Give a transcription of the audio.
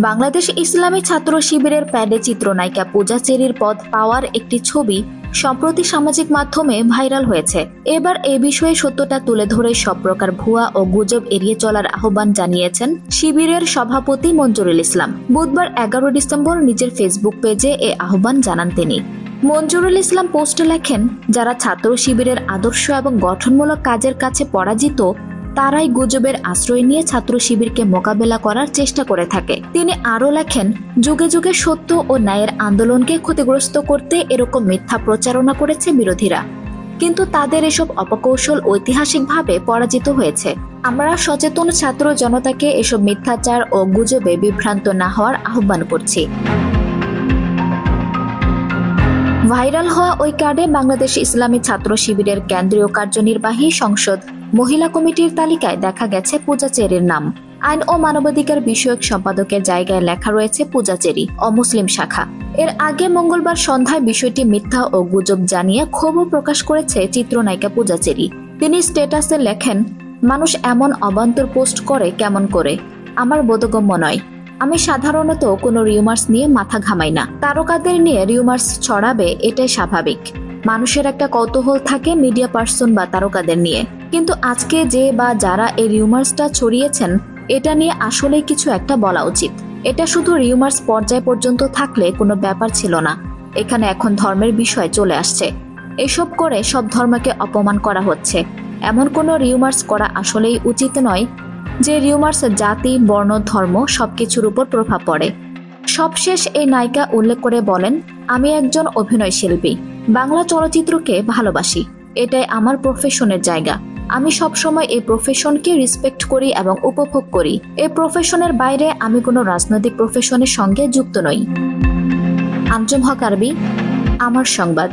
বাংলাদেশ ইসলামী ছাত্র শিবিরের প্যাডে চিত্রনায়িকা পূজা চেরির পদ পাওয়ার একটি ছবি সম্প্রতি সামাজিক মাধ্যমে ভাইরাল হয়েছে। এবার এ বিষয়ে সত্যতা তুলে ধরে সব প্রকার ভুয়া ও গুজব এড়িয়ে চলার আহ্বান জানিয়েছেন শিবিরের সভাপতি মঞ্জুরুল ইসলাম। বুধবার 11 ডিসেম্বর নিজের ফেসবুক পেজে এ আহ্বান জানান তিনি। মঞ্জুরুল ইসলাম পোস্টে লেখেন, যারা ছাত্র শিবিরের আদর্শ এবং গঠনমূলক কাজের কাছে পরাজিত তারাই গুজবের আশ্রয় নিয়ে ছাত্র শিবিরকে মোকাবেলা করার চেষ্টা করে থাকে। তিনি আরও লেখেন, যুগে যুগে সত্য ও ন্যায়ের আন্দোলনকে ক্ষতিগ্রস্ত করতে এরকম মিথ্যা প্রচারণা করেছে বিরোধীরা, কিন্তু তাদের এসব অপকৌশল ঐতিহাসিকভাবে পরাজিত হয়েছে। আমরা সচেতন ছাত্র জনতাকে এসব মিথ্যাচার ও গুজবে বিভ্রান্ত না হওয়ার আহ্বান করছি। ভাইরাল হওয়া ওই কার্ডে বাংলাদেশ ইসলামী ছাত্র শিবিরের কেন্দ্রীয় কার্যনির্বাহী সংসদ মহিলা কমিটির তালিকায় দেখা গেছে পূজা চেরির নাম। আইন ও মানবাধিকার বিষয়ক সম্পাদকের জায়গায় লেখা রয়েছে পূজা চেরি, অমুসলিম শাখা। এর আগে মঙ্গলবার সন্ধ্যায় বিষয়টি মিথ্যা ও গুজব জানিয়ে ক্ষোভও প্রকাশ করেছে চিত্রনায়িকা পূজা চেরি। তিনি স্ট্যাটাসে লেখেন, মানুষ এমন অবান্তর পোস্ট করে কেমন করে, আমার বোধগম্য নয়। আমি সাধারণত কোনো রিউমার্স নিয়ে মাথা ঘামাই না। তারকাদের নিয়ে রিউমার্স ছড়াবে এটাই স্বাভাবিক। মানুষের একটা কৌতূহল থাকে মিডিয়া পার্সন বা তারকাদের নিয়ে, কিন্তু আজকে যে বা যারা এই রিউমার্সটা ছড়িয়েছেন এটা নিয়ে আসলেই কিছু একটা বলা উচিত। এটা শুধু রিউমার্স পর্যায় পর্যন্ত থাকলে কোনো ব্যাপার ছিল না, এখানে এখন ধর্মের বিষয় চলে আসছে। এসব করে সব ধর্মকে অপমান করা হচ্ছে। এমন কোনো রিউমার্স করা আসলেই উচিত নয় যে রিউমার্স জাতি, বর্ণ, ধর্ম সবকিছুর উপর প্রভাব পড়ে। সবশেষ এই নায়িকা উল্লেখ করে বলেন, আমি একজন অভিনয় শিল্পী, বাংলা চলচ্চিত্রকে ভালোবাসি, এটাই আমার প্রফেশনের জায়গা। আমি সবসময় এই প্রফেশনকে রেসপেক্ট করি এবং উপভোগ করি। এই প্রফেশনের বাইরে আমি কোনো রাজনৈতিক প্রফেশনের সঙ্গে যুক্ত নই। আঞ্জুম হক আরবি, আমার সংবাদ।